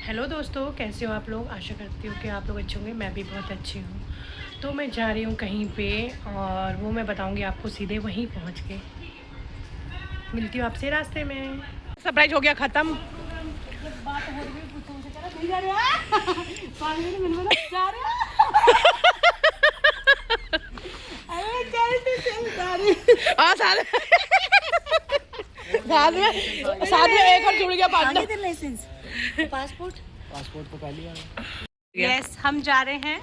Hello दोस्तों, कैसे हो आप लोग। आशा करती हूँ कि आप लोग अच्छे होंगे। मैं भी बहुत अच्छी हूँ। तो मैं जा रही हूँ कहीं पे और वो मैं बताऊँगी आपको सीधे वहीं पहुँच के। मिलती हूँ आपसे रास्ते में। सरप्राइज हो गया ख़त्म। साथ में एक और जुड़ गया पार्टनर। लाइसेंस पासपोर्ट पासपोर्ट तो पहले यस हम जा रहे हैं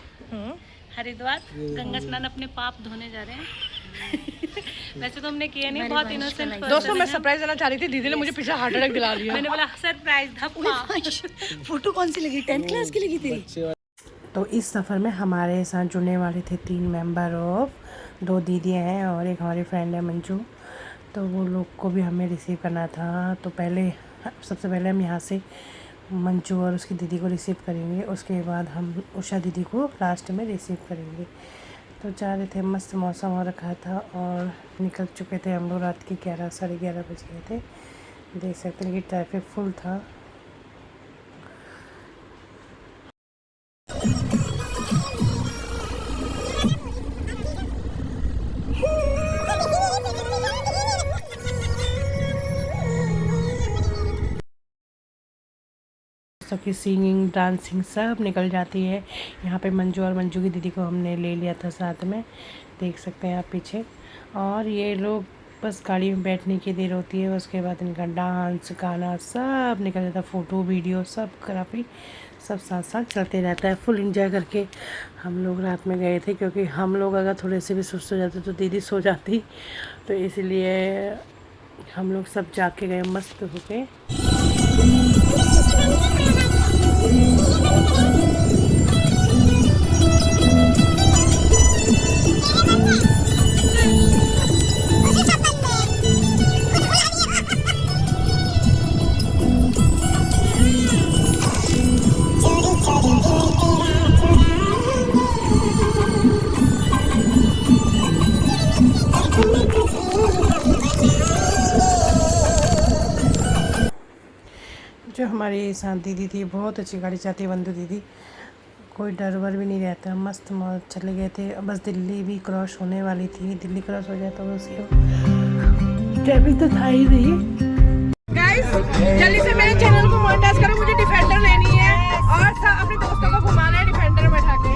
हरिद्वार गंगा स्नान अपने पाप धोने जा रहे हैं। वैसे तो हमने किया नहीं, बहुत इनोसेंट। दोस्तों मैं सरप्राइज देना चाह रही थी, दीदी ने मुझे पीछे हार्ट अटैक दिला दिया। मैंने बोला सरप्राइज धप्पा। फोटो कौन सी लगी? 10th क्लास की लगी तेरी? तो इस सफ़र में हमारे साथ जुड़ने वाले थे 3 मेंबर ऑफ 2 दीदियाँ हैं और एक हमारी फ्रेंड है मंजू। तो वो लोग को भी हमें रिसीव करना था। तो सबसे पहले हम यहाँ से मंजू और उसकी दीदी को रिसीव करेंगे, उसके बाद हम उषा दीदी को लास्ट में रिसीव करेंगे। तो जा रहे थे, मस्त मौसम हो रखा था और निकल चुके थे हम लोग। रात के 11 साढ़े 11 बज गए थे। देख सकते हैं कि ट्रैफिक फुल था। सबकी सिंगिंग डांसिंग सब निकल जाती है। यहाँ पे मंजू और मंजू की दीदी को हमने ले लिया था साथ में, देख सकते हैं आप पीछे। और ये लोग बस गाड़ी में बैठने की देर होती है, उसके बाद इनका डांस गाना सब निकल जाता है। फ़ोटो वीडियो सब काफ़ी सब साथ साथ चलते रहता है। फुल इंजॉय करके हम लोग रात में गए थे, क्योंकि हम लोग अगर थोड़े से भी सुस्त हो जाते तो दीदी सो जाती। तो इसलिए हम लोग सब जाके गए मस्त होके। जो हमारी साथ दीदी थी बहुत अच्छी गाड़ी चलाती है, बंधु दीदी। कोई डर वर भी नहीं रहता, मस्त मौज चले गए थे। बस दिल्ली भी क्रॉस होने वाली थी, दिल्ली क्रॉस हो जाए तो उसके ट्रैफिक तो था ही नहीं। गाइस जल्दी से मेरे चैनल को मोनेटाइज करो, मुझे डिफेंडर लेनी है और अपने दोस्तों को घुमाना है डिफेंडर में बैठा के।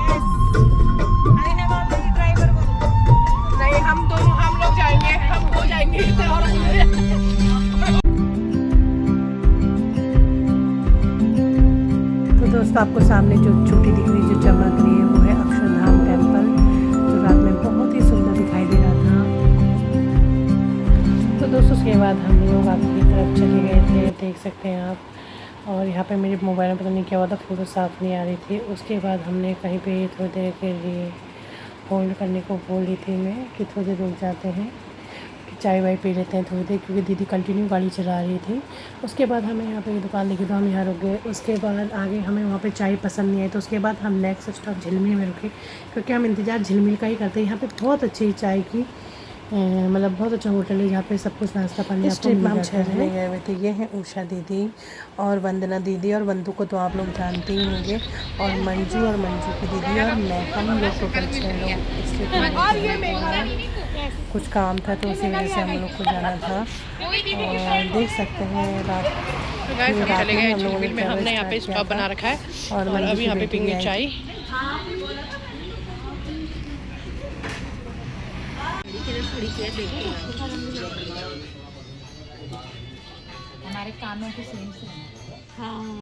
नहीं, हम लोग जाएंगे, हम हो जाएंगे। तो दोस्तों आपको सामने जो छोटी दिख रही जो चमक रही है वो है अक्षरधाम टेम्पल, जो रात में बहुत ही सुंदर दिखाई दे रहा था। तो दोस्तों उसके बाद हम लोग आपकी तरफ चले गए थे, देख सकते हैं आप। और यहाँ पे मेरे मोबाइल में पता नहीं क्या हुआ था, फ़ोटो साफ़ नहीं आ रही थी। उसके बाद हमने कहीं पे थोड़ी देर के लिए होल्ड करने को बोली थी मैं कि थोड़ी देर रुक जाते हैं, चाय वाय पी लेते हैं थोड़ी देर, क्योंकि दीदी कंटिन्यू गाड़ी चला रही थी। उसके बाद हमें यहाँ पे दुकान दिखी तो हम यहाँ रुक गए। उसके बाद आगे हमें वहाँ पे चाय पसंद नहीं आई, तो उसके बाद हम नेक्स्ट स्टॉप झिलमिल में रुके, क्योंकि हम इंतज़ार झिलमिल का ही करते हैं। यहाँ पे बहुत अच्छी चाय की मतलब बहुत अच्छा होटल है, जहाँ पे सब कुछ नाश्ता पानी आपको मिल जाता है। गए हुए थे, ये हैं उषा दीदी और वंदना दीदी, और वंदू को तो आप लोग जानते ही होंगे, और मंजू की दीदी और मैं, हम लोग टोटल 6 लोग। इसलिए कुछ काम था तो उसी वजह से हम लोग को जाना था। और देख सकते हैं रात चले गए झीलमिल में। हमने यहाँ पे स्टॉप बना रखा है और अभी यहाँ पे पीएंगे चाय। हमारे कानों के सेम से। हाँ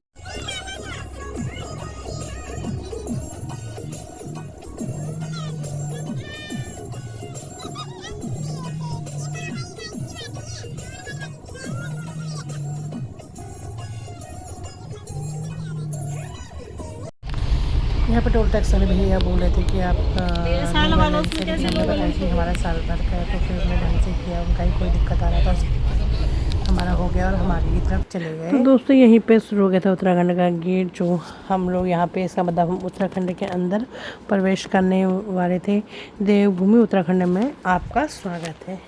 यहाँ पर टोल टैक्स वाले भैया बोल रहे थे कि आप हमने बताया कि हमारा साल भर का है, तो फिर हमने ढंग से किया, उनका ही कोई दिक्कत आ रहा था, हमारा हो गया और हमारी की तरफ चले गए। तो दोस्तों यहीं पे शुरू हो गया था उत्तराखंड का गेट, जो हम लोग यहाँ पे, इसका मतलब हम उत्तराखंड के अंदर प्रवेश करने वाले थे। देवभूमि उत्तराखंड में आपका स्वागत है।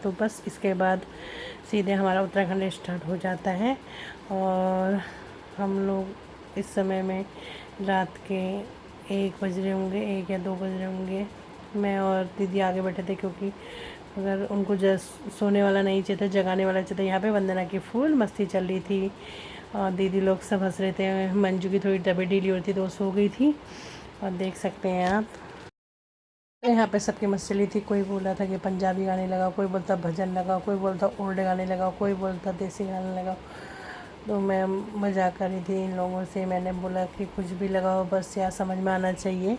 तो बस इसके बाद सीधे हमारा उत्तराखंड स्टार्ट हो जाता है और हम लोग इस समय में रात के 1 बज रहे होंगे, 1 या 2 बज रहे होंगे। मैं और दीदी आगे बैठे थे क्योंकि अगर उनको सोने वाला नहीं चाहिए था, जगाने वाला चाहिए था। यहाँ पे वंदना की फुल मस्ती चल रही थी और दीदी लोग सब हंस रहे थे। मंजू की थोड़ी तबीयत ढीली हो रही थी तो वो सो गई थी। और देख सकते हैं आप यहाँ पे सबकी मस्ती चली थी। कोई बोल रहा था कि पंजाबी गाने लगाओ, कोई बोलता भजन लगाओ, कोई बोलता ओल्ड गाने लगाओ, कोई बोलता देसी गाने लगाओ। तो मैं मजाक कर रही थी इन लोगों से। मैंने बोला कि कुछ भी लगाओ, बस यार समझ में आना चाहिए।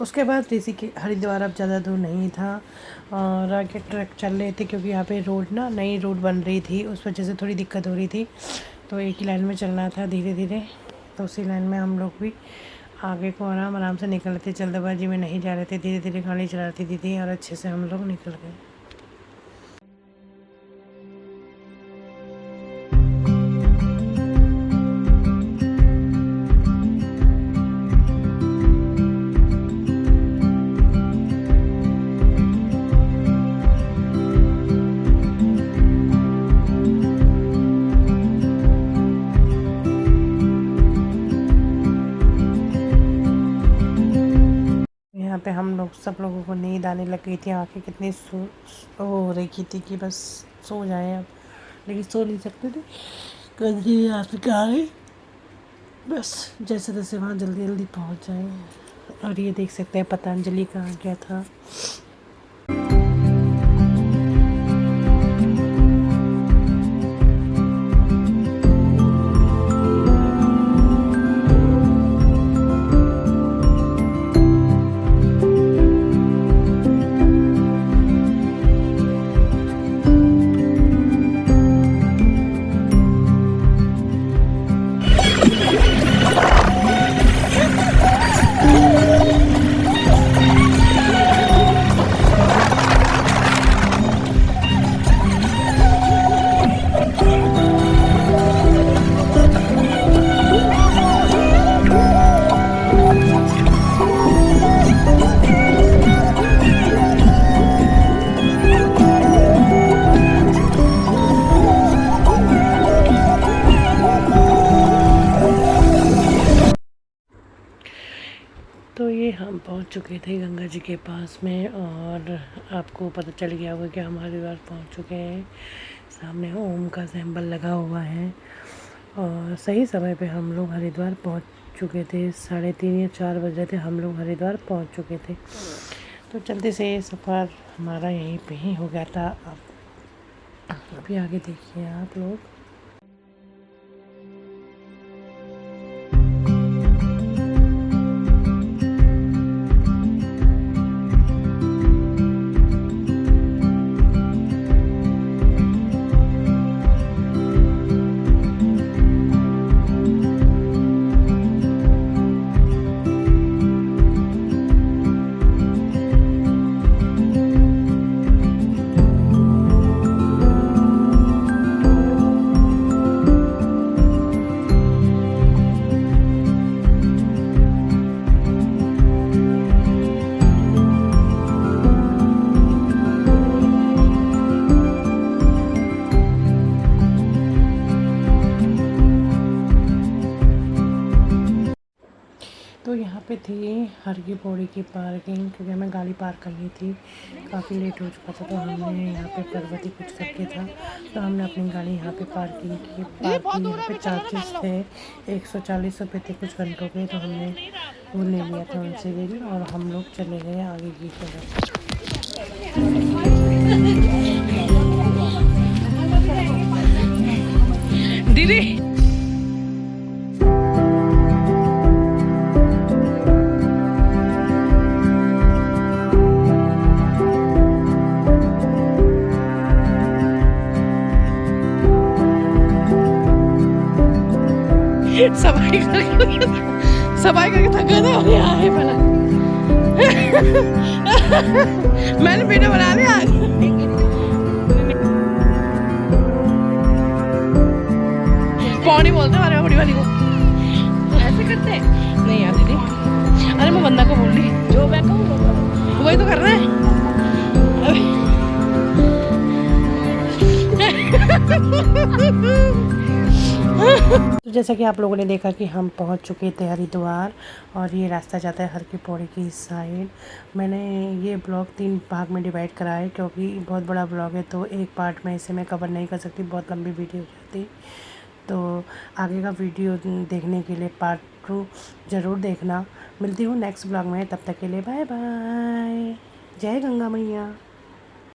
उसके बाद ऋषिकेश हरिद्वार अब ज़्यादा दूर नहीं था और आगे ट्रक चल रहे थे क्योंकि यहाँ पे रोड ना नई रोड बन रही थी, उस वजह से थोड़ी दिक्कत हो रही थी। तो एक ही लाइन में चलना था धीरे धीरे। तो उसी लाइन में हम लोग भी आगे को आराम से निकल रहे थे, जल्दबाजी में नहीं जा रहे थे, धीरे धीरे गाड़ी चला रही थी दीदी और अच्छे से हम लोग निकल गए। यहाँ पे हम लोग सब लोगों को नींद आने लग गई थी। आँखें कितनी हो रही थी कि बस सो जाएं अब, लेकिन सो नहीं सकते थे। कभी यहाँ पे आ गई, बस जैसे तैसे वहाँ जल्दी जल्दी पहुँच जाएं। और ये देख सकते हैं पतंजलि का आ गया था। तो ये हम पहुंच चुके थे गंगा जी के पास में और आपको पता चल गया होगा कि हम हरिद्वार पहुंच चुके हैं। सामने ओम का सिंबल लगा हुआ है और सही समय पे हम लोग हरिद्वार पहुंच चुके थे। 3:30 या 4 बज रहे थे, हम लोग हरिद्वार पहुंच चुके थे। तो जल्दी से ये सफ़र हमारा यहीं पे ही हो गया था। अभी आगे देखिए आप लोग। तो यहाँ पे थी हर की पौड़ी की पार्किंग, क्योंकि हमें गाड़ी पार्क करनी थी, काफ़ी लेट हो चुका था। तो हमने यहाँ पे पर्वती कुछ करके था, तो हमने अपनी गाड़ी यहाँ पे पार्किंग की। पार्किंग यहाँ पे चार्जेस थे 140 रुपये थे कुछ घंटों के। तो हमने वो ले लिया था उनसे भी और हम लोग चले गए आगे की तरफ। दीदी सफाई करके थक गए थे और यहाँ है पहला। मैंने वीडियो बना लिया। पौनी बोलते हमारे बड़ी वाली को ऐसे करते नहीं यार दीदी। अरे मैं बंदा को बोल रही जो मैं कहूँ वही तो कर रहा है। तो जैसा कि आप लोगों ने देखा कि हम पहुंच चुके थे हरिद्वार और ये रास्ता जाता है हर की पौड़ी की साइड। मैंने ये ब्लॉग 3 भाग में डिवाइड करा है क्योंकि बहुत बड़ा ब्लॉग है, तो एक पार्ट में इसे मैं कवर नहीं कर सकती, बहुत लंबी वीडियो हो जाती। तो आगे का वीडियो देखने के लिए पार्ट 2 ज़रूर देखना। मिलती हूँ नेक्स्ट ब्लॉग में, तब तक के लिए बाय बाय। जय गंगा मैया।